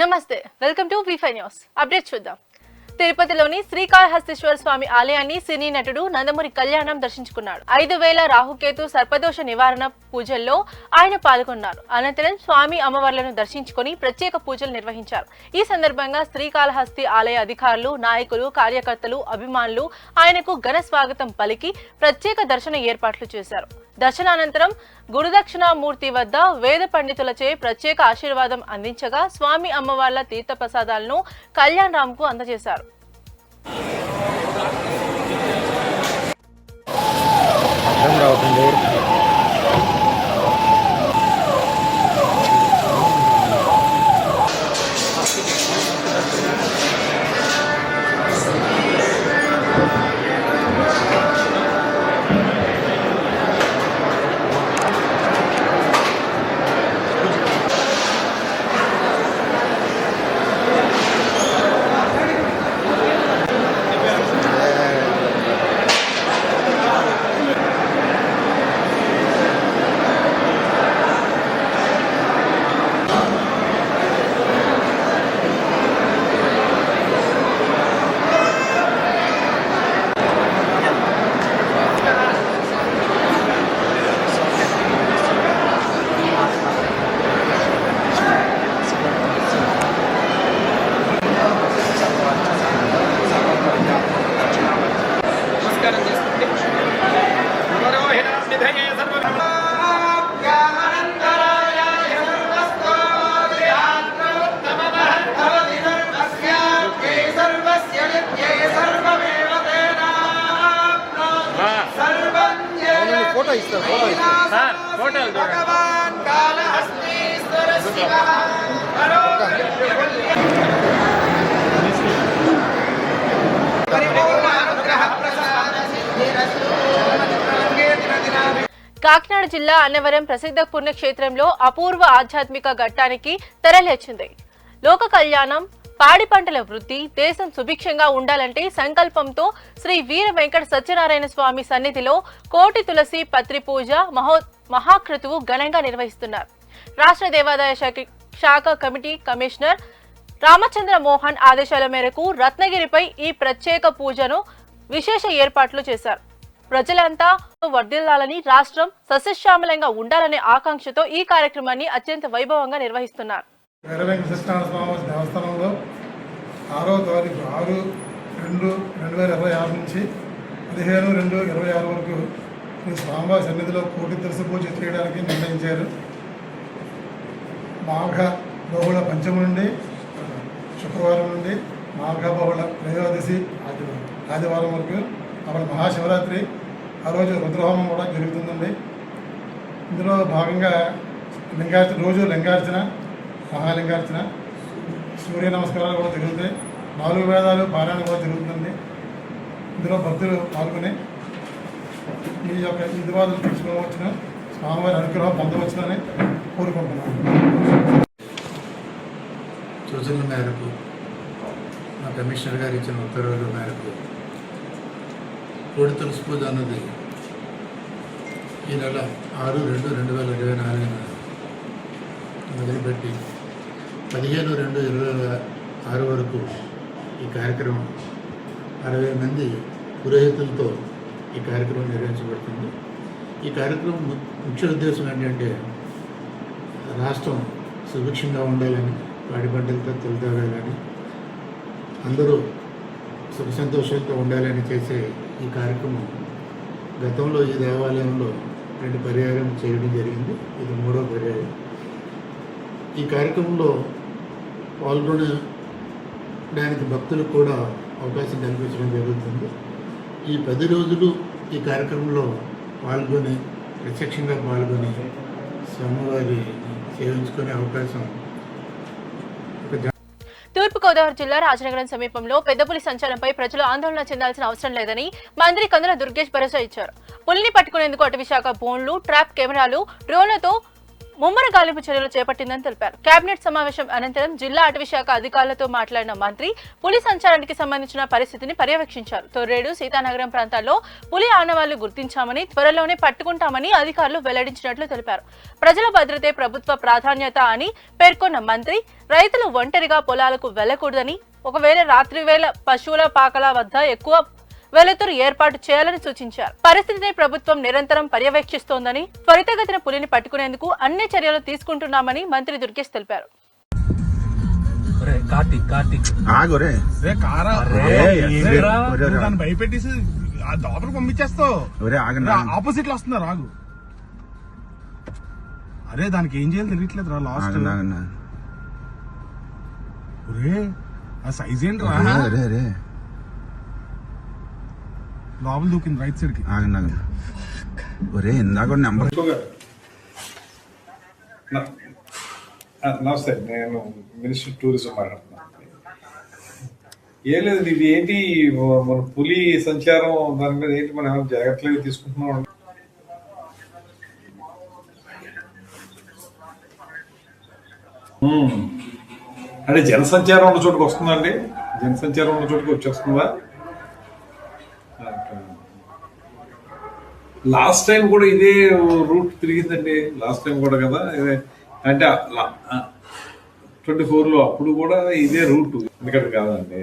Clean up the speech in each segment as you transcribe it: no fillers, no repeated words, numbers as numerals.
నమస్తే, welcome to వి5 news. Update చూద్దాం. తిరుపతిలోని శ్రీకాళహస్తీశ్వర స్వామి ఆలయాన్ని సినీ నటుడు నందమూరి కళ్యాణం దర్శించుకున్నాడు. 5000 రాహుకేతు సర్పదోష నివారణ పూజల్లో ఆయన పాల్గొన్నారు. అనంతరం స్వామి అమ్మవార్లను దర్శించుకుని ప్రత్యేక పూజలు నిర్వహించారు. ఈ సందర్భంగా శ్రీకాళహస్తి ఆలయ అధికారులు, నాయకులు, కార్యకర్తలు, అభిమానులు ఆయనకు ఘన స్వాగతం పలికి ప్రత్యేక దర్శన ఏర్పాట్లు చేశారు. దర్శనానంతరం గురుదక్షిణామూర్తి వద్ద వేద పండితులచే ప్రత్యేక ఆశీర్వాదం అందించగా స్వామి అమ్మవార్ల తీర్థ ప్రసాదాలను కళ్యాణ్ రామ్ కు అందజేశారు. కాకినాడ జిల్లా అన్నవరం ప్రసిద్ధ పుణ్యక్షేత్రంలో అపూర్వ ఆధ్యాత్మిక ఘట్టానికి తెరలేచింది. లోక కళ్యాణం, పాడి పంటల వృద్ధి, దేశం సుభిక్షంగా ఉండాలంటే సంకల్పంతో శ్రీ వీర వెంకట సత్యనారాయణ స్వామి సన్నిధిలో కోటి తులసి పత్రి పూజ మహాకృతువు ఘనంగా నిర్వహిస్తున్నారు. రాష్ట్ర దేవాదాయ శాఖ కమిటీ కమిషనర్ రామచంద్ర మోహన్ ఆదేశాల మేరకు రత్నగిరిపై ఈ ప్రత్యేక పూజను విశేష ఏర్పాట్లు చేశారు. ప్రజలంతా వర్ధిల్లాలని, రాష్ట్రం సస్యశ్యామలంగా ఉండాలనే ఆకాంక్షతో ఈ కార్యక్రమాన్ని అత్యంత వైభవంగా నిర్వహిస్తున్నారు. దేవస్థానంలో 6వ తారీఖు 6/2/2026 నుంచి 15/2/26 వరకు ఈ స్వామివారి సన్నిధిలో కోటి తులసి పూజ చేయడానికి నిర్ణయించారు. మాఘ బహుళ పంచమి నుండి శుక్రవారం నుండి మాఘ బహుళ త్రయోదశి ఆదివారం వరకు అప్పుడు మహాశివరాత్రి ఆ రోజు రుద్రహోమం కూడా జరుగుతుందండి. ఇందులో భాగంగా రోజు లింగార్చన, మహాలింగార్చన, సూర్య నమస్కారాలు కూడా జరుగుతాయి. 4 వేదాలు పారాయణ కూడా జరుగుతుంది. ఇందులో భక్తులు పాల్గొని ఈ యొక్క విధివాదులు తీర్చుకోవచ్చును, స్వామివారి అనుగ్రహం పొందవచ్చునని కోరుకుంటున్నాను. సూచనల మేరకు మా కమిషనర్ గారు ఇచ్చిన ఉత్తర్వుల మేరకు కోటి తులసి పూజ అన్నది ఈ నెల 6/2/2024 మొదలుపెట్టి 15/2/26 వరకు ఈ కార్యక్రమం 60 మంది పురోహితులతో ఈ కార్యక్రమం నిర్వహించబడుతుంది. ఈ కార్యక్రమం ముఖ్య ఉద్దేశం ఏంటంటే రాష్ట్రం సుభిక్షంగా ఉండాలని, పాడి పంటలతో తొలితోగాలని, అందరూ సుఖ సంతోషాలతో ఉండాలని చేసే ఈ కార్యక్రమం గతంలో ఈ దేవాలయంలో 2 పర్యాయం చేయడం జరిగింది. ఇది 3వ పర్యాయం. ఈ కార్యక్రమంలో పాల్గొనడానికి భక్తులకు కూడా అవకాశం కల్పించడం జరుగుతుంది. ఈ 10 రోజులు ఈ కార్యక్రమంలో పాల్గొని ప్రత్యక్షంగా పాల్గొని స్వామివారి సేవించుకునే అవకాశం. తూర్పుగోదావరి జిల్లా రాజనగరం సమీపంలో పెద్ద పులి సంచారంపై ప్రజలు ఆందోళన చెందాల్సిన అవసరం లేదని మంత్రి కందుల దుర్గేష్ భరోసా ఇచ్చారు. పులిని పట్టుకునేందుకు అటవీశాఖ బోన్లు, ట్రాప్ కెమెరాలు, డ్రోన్లతో ముమ్మర గాలింపు చర్యలు చేపట్టిందని తెలిపారు. కేబినెట్ సమావేశం అనంతరం జిల్లా అటవీ శాఖ అధికారులతో మాట్లాడిన మంత్రి పులి సంచారానికి సంబంధించిన పరిస్థితిని పర్యవేక్షించారు. తొర్రేడు, సీతానగరం ప్రాంతాల్లో పులి ఆనవాళ్లు గుర్తించామని, త్వరలోనే పట్టుకుంటామని అధికారులు వెల్లడించినట్లు తెలిపారు. ప్రజల భద్రతే ప్రభుత్వ ప్రాధాన్యత అని పేర్కొన్న మంత్రి రైతులు ఒంటరిగా పొలాలకు వెళ్లకూడదని, ఒకవేళ రాత్రి వేళ పశువుల పాకల వద్ద ఎక్కువ వెలుతురు ఏర్పాటు చేయాలని సూచించారు. పరిస్థితిని ప్రభుత్వం నిరంతరం పర్యవేక్షిస్తోందని, త్వరితగతిన పులిని పట్టుకునేందుకు అన్ని చర్యలు తీసుకుంటున్నామని మంత్రి దుర్గేష్ తెలిపారు. భయపెట్టేసి లోపలికి పంపించేస్తావు. ఆపోజిట్ లో వస్తున్నారు, ఆగు. అరే దానికి ఏం చేయాలి తెలియట్లేదు రా. లాస్ట్ ఆ సైజ్ ఏంటి రా. లోపల దూకింది రైట్ సైడ్ కి. నమస్తే, నేను మినిస్టర్ టూరిజం మాట్లాడుతున్నాను. ఏం లేదు, ఇది ఏంటి మన పులి సంచారం దాని మీద ఏంటి మనం ఏమైనా జాగ్రత్తలు తీసుకుంటున్నాం? అంటే జనసంచారం ఉన్న చోటుకు వస్తుందండి? జనసంచారం ఉన్న చోటుకు వచ్చేస్తుందా? లాస్ట్ టైం కూడా ఇదే రూట్ తిరిగిందండి. లాస్ట్ టైం కూడా కదా ఇదే, అంటే 24లో అప్పుడు కూడా ఇదే రూట్, ఎందుకంటే కాదండి.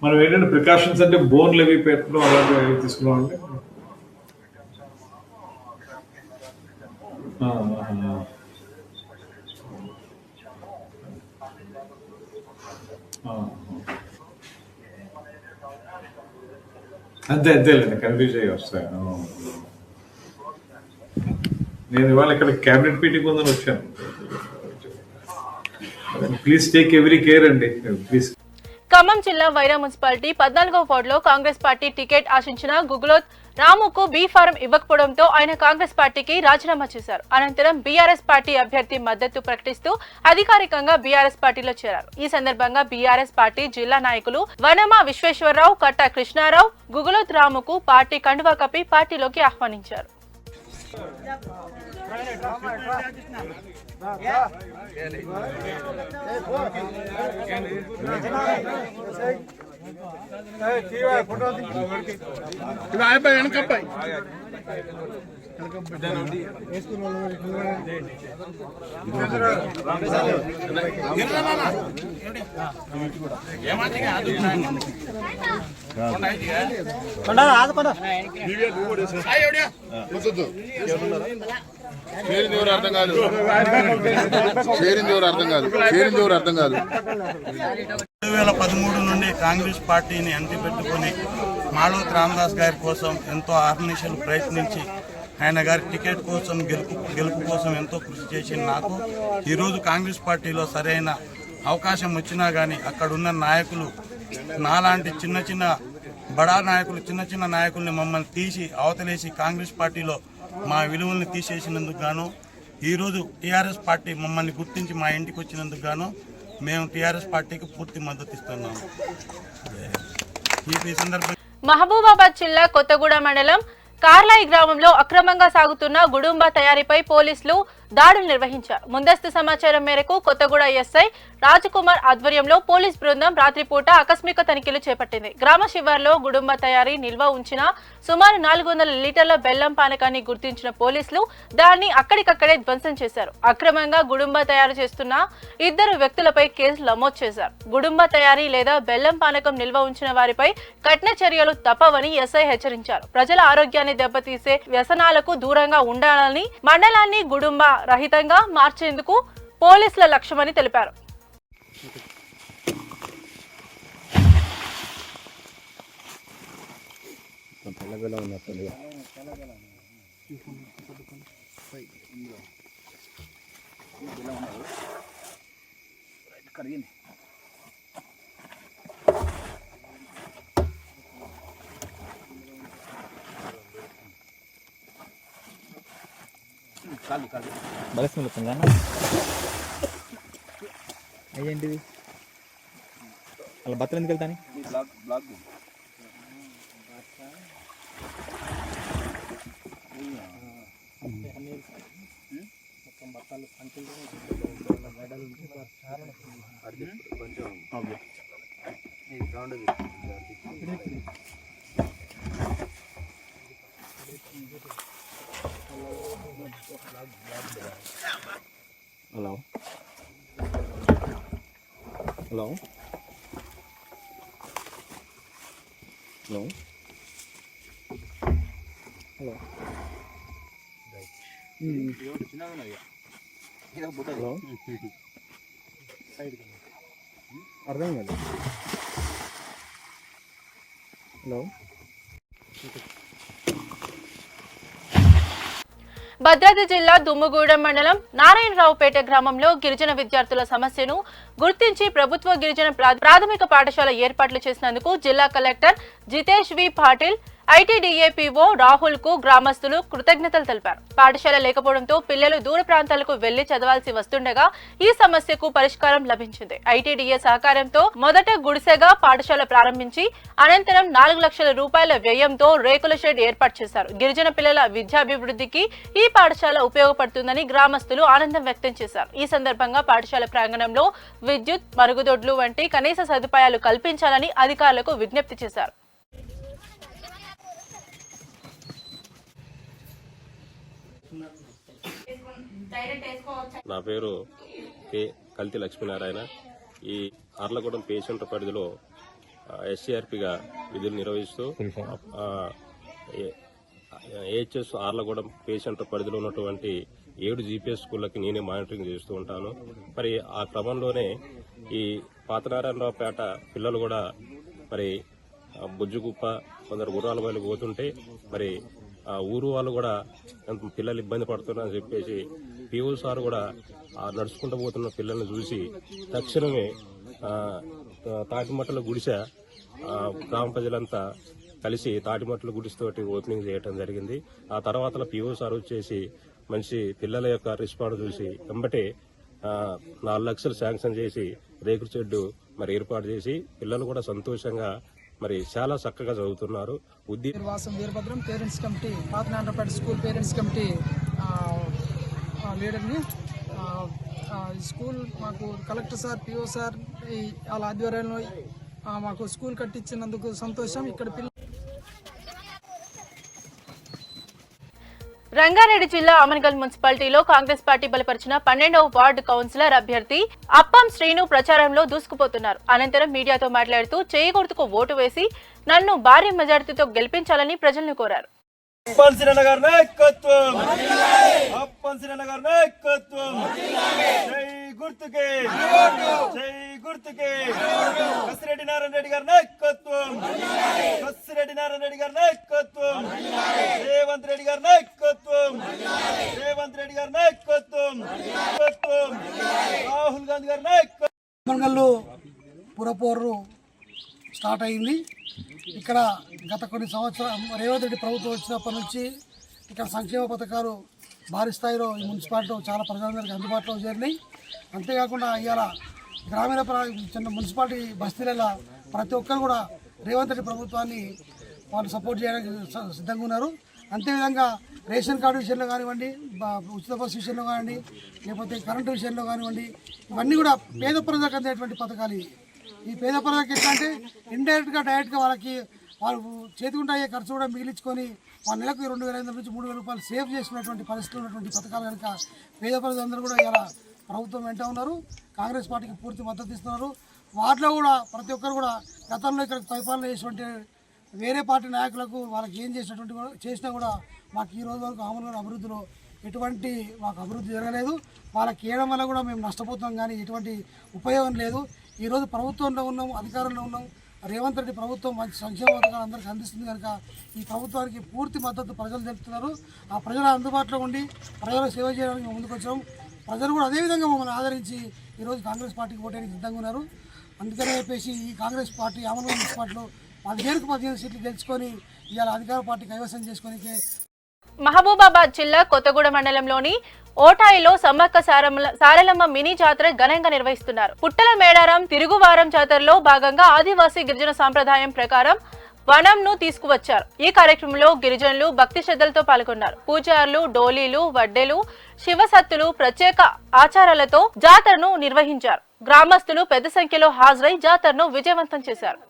మనం ఏంటంటే ప్రికాషన్స్ అంటే బోన్లు అవి పెట్టడం అలాంటివి తీసుకున్నాం అండి. అంతేలేండి, కన్ఫ్యూజ్ అయ్యి వస్తాయి. నేను ఇవాళ ఇక్కడ క్యాబినెట్ మీటింగ్ ఉందని వచ్చాను. ప్లీజ్ టేక్ ఎవ్రీ కేర్ అండి, ప్లీజ్. ఖమ్మం జిల్లా వైరా మున్సిపాలిటీ 14వ వార్డులో కాంగ్రెస్ పార్టీ టికెట్ ఆశించిన గుగులోత్ రాముకు బి ఫారం ఇవ్వకపోవడంతో ఆయన కాంగ్రెస్ పార్టీకి రాజీనామా చేశారు. అనంతరం బీఆర్ఎస్ పార్టీ అభ్యర్థి మద్దతు ప్రకటిస్తూ అధికారికంగా బీఆర్ఎస్ పార్టీలో చేరారు. ఈ సందర్భంగా బీఆర్ఎస్ పార్టీ జిల్లా నాయకులు వనమా విశ్వేశ్వరరావు, కట్ట కృష్ణారావు గుగులోత్ రాముకు పార్టీ కండువా కప్పి పార్టీలోకి ఆహ్వానించారు. అర్థం కాదు. 2013 నుండి కాంగ్రెస్ పార్టీని అంటిపెట్టుకుని మాళవతి రామదాస్ గారి కోసం ఎంతో ఆర్గనైజేషన్ ప్రయత్నించి ఆయన గారి టికెట్ కోసం గెలుపు కోసం ఎంతో కృషి చేసిన నాకు ఈరోజు కాంగ్రెస్ పార్టీలో సరైన అవకాశం వచ్చినా కానీ అక్కడున్న నాయకులు నాలాంటి బడా నాయకులు చిన్న నాయకుల్ని మమ్మల్ని తీసి అవతలేసి కాంగ్రెస్ పార్టీలో మా విలువల్ని తీసేసినందుకు గాను ఈరోజు టీఆర్ఎస్ పార్టీ మమ్మల్ని గుర్తించి మా ఇంటికి వచ్చినందుకు గాను మేము టీఆర్ఎస్ పార్టీకి పూర్తి మద్దతు ఇస్తున్నాము. ఈ సందర్భంగా మహబూబాబాద్ జిల్లా కొత్తగూడ మండలం కార్లాయి గ్రామంలో అక్రమంగా సాగుతున్న గుడుంబ తయారీపై పోలీసులు దాడులు నిర్వహించారు. ముందస్తు సమాచారం మేరకు కొత్తగూడ ఎస్ఐ రాజకుమార్ ఆధ్వర్యంలో పోలీస్ బృందం రాత్రిపూట ఆకస్మిక తనిఖీలు చేపట్టింది. గ్రామ శివార్లో గుడుంబ తయారీ నిల్వ ఉంచిన సుమారు 400 లీటర్ల బెల్లం పానకాన్ని గుర్తించిన పోలీసులు దాన్ని అక్కడికక్కడే ధ్వంసం చేశారు. అక్రమంగా గుడుంబ తయారు చేస్తున్న 2 వ్యక్తులపై కేసులు నమోదు చేశారు. గుడుంబ తయారీ లేదా బెల్లం పానకం నిల్వ ఉంచిన వారిపై కఠిన చర్యలు తప్పవని ఎస్ఐ హెచ్చరించారు. ప్రజల ఆరోగ్యాన్ని దెబ్బతీసే వ్యసనాలకు దూరంగా ఉండాలని, మండలాన్ని గుడుంబ రహితంగా మార్చేందుకు పోలీసుల లక్ష్యమని తెలిపారు. బలస్మిల్ వస్తుంది అన్న అయ్యేంటిది అలా బట్టలు ఎందుకు వెళ్తాను hello hello hello hello hello అర్థం కాదు హలో భద్రాద్రి జిల్లా దుమ్ముగూడెం మండలం నారాయణరావుపేట గ్రామంలో గిరిజన విద్యార్థుల సమస్యను గుర్తించి ప్రభుత్వ గిరిజన ప్రాథమిక పాఠశాల ఏర్పాట్లు చేసినందుకు జిల్లా కలెక్టర్ జితేష్ వి పాటిల్ ఐటీడీఏపీఓ రాహుల్ కు గ్రామస్తులు కృతజ్ఞతలు తెలిపారు. పాఠశాల లేకపోవడంతో పిల్లలు దూర ప్రాంతాలకు వెళ్లి చదవాల్సి వస్తుండగా ఈ సమస్యకు పరిష్కారం లభించింది. ఐటీడీఏ సహకారంతో మొదట గుడిసెగా పాఠశాల ప్రారంభించి అనంతరం 4 లక్షల రూపాయల వ్యయంతో రేకుల షెడ్ ఏర్పాటు చేశారు. గిరిజన పిల్లల విద్యాభివృద్ధికి ఈ పాఠశాల ఉపయోగపడుతుందని గ్రామస్తులు ఆనందం వ్యక్తం చేశారు. ఈ సందర్భంగా పాఠశాల ప్రాంగణంలో విద్యుత్, మరుగుదొడ్లు వంటి కనీస సదుపాయాలు కల్పించాలని అధికారులకు విజ్ఞప్తి చేశారు. నా పేరు కె కల్తి లక్ష్మీనారాయణ. ఈ ఆర్లగూడెం పేషెంట్ పరిధిలో ఎస్సీఆర్పీగా విధులు నిర్వహిస్తూ ఏహెచ్ఎస్ ఆర్లగూడెం పేషెంట్ పరిధిలో ఉన్నటువంటి 7 జీపీఎస్ స్కూళ్ళకి నేనే మానిటరింగ్ చేస్తూ ఉంటాను. మరి ఆ క్రమంలోనే ఈ పాతనారాయణరావుపేట పిల్లలు కూడా మరి బుజ్జుగుప్ప కొందరు గుర్రాల బయలు పోతుంటే మరి ఆ ఊరు వాళ్ళు కూడా పిల్లలు ఇబ్బంది పడుతున్నారని చెప్పేసి పిఓ సార్ కూడా నడుచుకుంటూ పోతున్న పిల్లల్ని చూసి తక్షణమే తాటిమట్టల గుడిసె గ్రామ ప్రజలంతా కలిసి తాటిమట్టల గుడిసెతోటి ఓపెనింగ్ చేయడం జరిగింది. ఆ తర్వాత పిఓ సార్ వచ్చేసి మంచి పిల్లల యొక్క రెస్పాన్స్ చూసి వెంబటే 4 లక్షలు శాంక్షన్ చేసి రేకుల షెడ్డు మరి ఏర్పాటు చేసి పిల్లలు కూడా సంతోషంగా మరి చాలా చక్కగా చదువుతున్నారు. Vasam Veerabhadram parents committee Patanarayanapet school parents committee లీడర్ని. స్కూల్ మాకు కలెక్టర్ సార్, పిఓ సార్ వాళ్ళ ఆధ్వర్యంలో మాకు స్కూల్ కట్టించినందుకు సంతోషం. ఇక్కడ రంగారెడ్డి జిల్లా అమన్గల్ మున్సిపాలిటీలో కాంగ్రెస్ పార్టీ బలపరిచిన 12వ వార్డు కౌన్సిలర్ అభ్యర్థి అప్పం శ్రీను ప్రచారంలో దూసుకుపోతున్నారు. అనంతరం మీడియాతో మాట్లాడుతూ చేయి గుర్తుకు ఓటు వేసి నన్ను భారీ మెజారిటీతో గెలిపించాలని ప్రజలను కోరారు. రేవంత్ రెడ్డి గారి నాయకత్వం, రేవంత్ రెడ్డి గారి నాయకత్వం, రాహుల్ గాంధీ గారి నాయకత్వం. మంగళ్ళు పురపోరు స్టార్ట్ అయింది. ఇక్కడ గత కొన్ని సంవత్సరాలు రేవంత్ రెడ్డి ప్రభుత్వం వచ్చినప్పటి నుంచి ఇక్కడ సంక్షేమ పథకాలు భారీ స్థాయిలో ఈ మున్సిపాలిటీలో చాలా ప్రజలందరికీ అందుబాటులో చేరినాయి. అంతేకాకుండా ఇవాళ గ్రామీణ చిన్న మున్సిపాలిటీ బస్తీలలో ప్రతి ఒక్కరు కూడా రేవంత్ రెడ్డి ప్రభుత్వాన్ని వాళ్ళు సపోర్ట్ చేయడానికి సిద్ధంగా ఉన్నారు. అంతేవిధంగా రేషన్ కార్డు విషయంలో కానివ్వండి, ఉచిత బస్సు విషయంలో కానివ్వండి, లేకపోతే కరెంటు విషయంలో కానివ్వండి, ఇవన్నీ కూడా పేద ప్రజలకు అందేటువంటి పథకాలు. ఈ పేద ప్రజలకు ఎట్లా అంటే ఇండైరెక్ట్గా డైరెక్ట్గా వాళ్ళకి వాళ్ళు చేతికుంటే అయ్యే ఖర్చు కూడా మిగిలించుకొని వాళ్ళ నెలకు 2,500 నుంచి 3,000 రూపాయలు సేవ్ చేసుకున్నటువంటి పరిస్థితులు ఉన్నటువంటి పథకాలు కనుక పేద ప్రజలందరూ కూడా ఇలా ప్రభుత్వం వెంట ఉన్నారు. కాంగ్రెస్ పార్టీకి పూర్తి మద్దతు ఇస్తున్నారు. వాటిలో కూడా ప్రతి ఒక్కరు కూడా గతంలో ఇక్కడ పరిపాలన చేసినటువంటి వేరే పార్టీ నాయకులకు వాళ్ళకి ఏం చేసినా కూడా మాకు ఈ రోజు వరకు అమలు అభివృద్ధిలో ఎటువంటి మాకు అభివృద్ధి జరగలేదు. వాళ్ళకి చేయడం వల్ల కూడా మేము నష్టపోతున్నాం, కానీ ఎటువంటి ఉపయోగం లేదు. ఈరోజు ప్రభుత్వంలో ఉన్నాం, అధికారంలో ఉన్నాం. రేవంత్ రెడ్డి ప్రభుత్వం మంచి సంక్షేమ పథకాలు అందరికీ అందిస్తుంది కనుక ఈ ప్రభుత్వానికి పూర్తి మద్దతు ప్రజలు తెలుపుతున్నారు. ఆ ప్రజల అందుబాటులో ఉండి ప్రజలకు సేవ చేయడానికి మేము ముందుకు వచ్చాం. ప్రజలు కూడా అదేవిధంగా మమ్మల్ని ఆదరించి ఈరోజు కాంగ్రెస్ పార్టీకి ఓటేయడానికి సిద్ధంగా ఉన్నారు. అందుకనే చెప్పేసి ఈ కాంగ్రెస్ పార్టీ అమలు మున్సిపాలిటీలో 15 సీట్లు గెలుచుకొని ఇవాళ అధికార పార్టీ కైవసం చేసుకొని. మహబూబాబాద్ జిల్లా కొత్తగూడ మండలంలోని ఓటాయిలో సమ్మక్క సారలమ్మ మినీ జాతర ఘనంగా నిర్వహిస్తున్నారు. పుట్టల మేడారం తిరుగువారం జాతరలో భాగంగా ఆదివాసీ గిరిజన సాంప్రదాయం ప్రకారం వనంను తీసుకువచ్చారు. ఈ కార్యక్రమంలో గిరిజనులు భక్తి శ్రద్ధలతో పాల్గొన్నారు. పూజారులు, డోలీలు, వడ్డెలు, శివసత్తులు ప్రత్యేక ఆచారాలతో జాతరను నిర్వహించారు. గ్రామస్తులు పెద్ద సంఖ్యలో హాజరై జాతరను విజయవంతం చేశారు.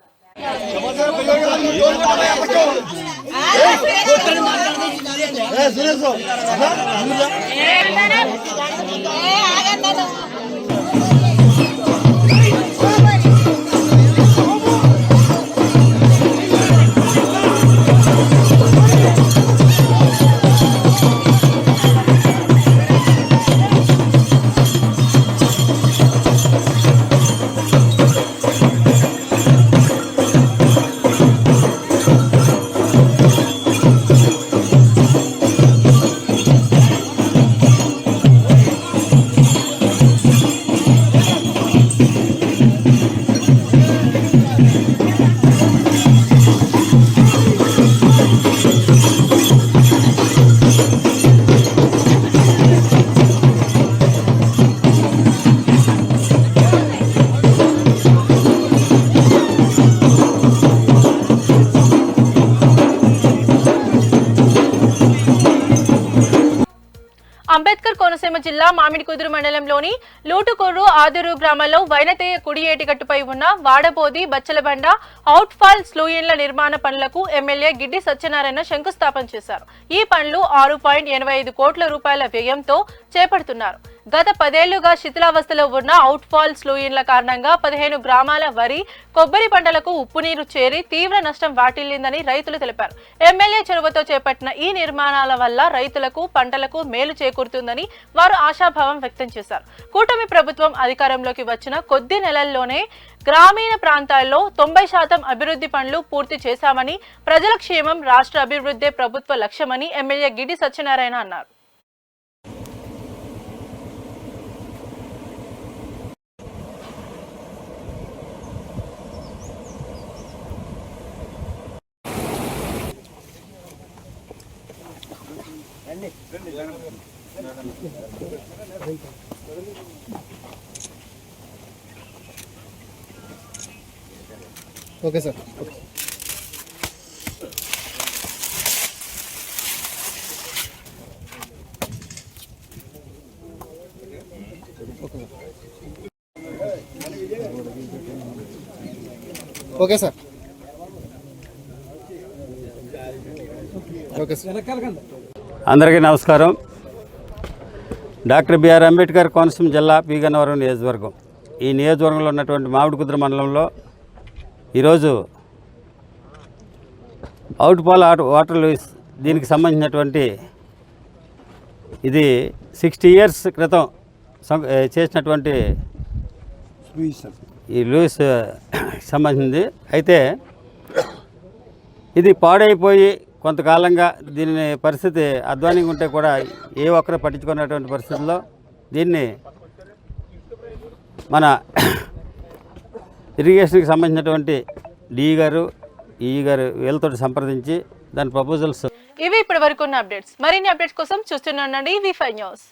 అంబేద్కర్ కోనసీమ జిల్లా మామిడికుదురు మండలంలోని లూటుకూరు ఆదూరు గ్రామంలో వైనతేయ కుడి ఏటిగట్టుపై ఉన్న వాడబోది బచ్చలబండ అవుట్ఫాల్ స్లూయిన్ల నిర్మాణ పనులకు ఎమ్మెల్యే గిడ్డి సత్యనారాయణ శంకుస్థాపన చేశారు. ఈ పనులు 6.85 కోట్ల రూపాయల వ్యయంతో చేపడుతున్నారు. గత 10 ఏళ్లుగా శిథిలావస్థలో ఉన్న అవుట్ఫాల్ స్లూయిన్ల కారణంగా 15 గ్రామాల వరి, కొబ్బరి పంటలకు ఉప్పు నీరు చేరి తీవ్ర నష్టం వాటిల్లిందని రైతులు తెలిపారు. ఎమ్మెల్యే చొరవతో చేపట్టిన ఈ నిర్మాణాల వల్ల రైతులకు, పంటలకు మేలు చేకూరుతుందని వారు ఆశాభావం వ్యక్తం చేశారు. కూటమి ప్రభుత్వం అధికారంలోకి వచ్చిన కొద్ది నెలల్లోనే గ్రామీణ ప్రాంతాల్లో 90% అభివృద్ధి పనులు పూర్తి చేశామని, ప్రజల క్షేమం రాష్ట్ర అభివృద్ధి ప్రభుత్వ లక్ష్యమని ఎమ్మెల్యే గిడ్డి సత్యనారాయణ అన్నారు. Okay sir. Okay sir. Okay sir. అందరికీ నమస్కారం. డాక్టర్ బిఆర్ అంబేద్కర్ కోనసీమ జిల్లా పి గన్నవరం నియోజకవర్గం. ఈ నియోజకవర్గంలో ఉన్నటువంటి మామిడికుదురు మండలంలో ఈరోజు అవుట్ఫాల్ వాటర్ లూయిస్ దీనికి సంబంధించినటువంటి ఇది 60 years క్రితం చేసినటువంటి ఈ లూయిస్ సంబంధించింది. అయితే ఇది పాడైపోయి కొంతకాలంగా దీని పరిస్థితి అధ్వానంగా ఉంటే కూడా ఏ ఒక్కరు పట్టించుకున్నటువంటి పరిస్థితుల్లో దీన్ని మన ఇరిగేషన్కి సంబంధించినటువంటి డిఈ గారు, ఈఈ గారు వీళ్ళతో సంప్రదించి దాని ప్రపోజల్స్. ఇవి ఇప్పటి వరకు ఉన్న అప్డేట్స్. మరిన్ని అప్డేట్స్ కోసం చూస్తూనే ఉండండి V5 న్యూస్.